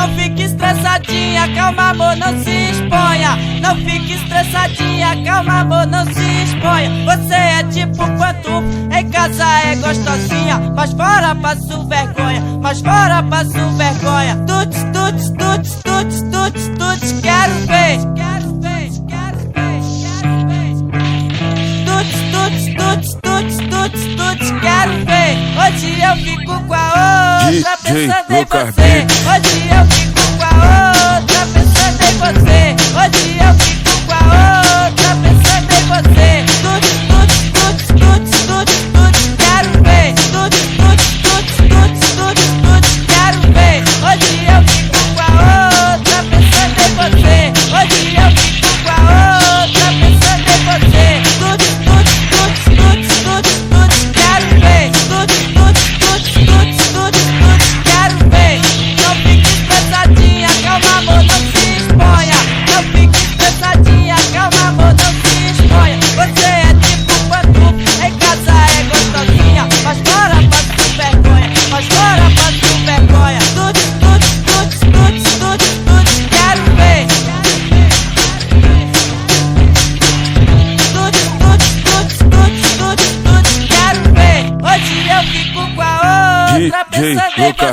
Não fique estressadinha, calma amor, não se exponha. Não fique estressadinha, calma amor, não se exponha. Você é tipo pantufa, em casa é gostosinha, mas fora passo vergonha, mas fora passo vergonha. Tuts, tuts, tuts, tuts, tuts, tuts, quero ver. Quero ver, quero ver, quero ver. Tuts, tuts, tuts, tuts, tuts, tuts, quero ver. Hoje eu fico com a outra pensando em você. Hoje eu fico com a outra pensando em você. Hoje eu fico com a outra pensando em você. Tuts, tuts, tuts, tuts, tuts, tuts, quero ver. Tuts, tuts, tuts, tuts, tuts, tuts, quero ver. Hoje eu fico com a outra pensando em você. Hoje eu fico com a outra pensando em você. Tuts, tuts, tuts, tuts, tuts, tuts, quero ver. Tuts, tuts, tuts, tuts, tuts, tuts, quero ver. Não fique estressadinha, calma amor, não se exponha. Não fique estressadinha, calma amor, não se exponha. Você é tipo pantufa, em casa é gostosinha, mas fora passo vergonha, mas fora passo vergonha. Tuts, tuts, tuts, tuts, tuts, tuts, quero ver. Tuts, tuts, tuts, tuts, tuts, tuts, quero ver. Hoje eu fico com a outra pensando em você.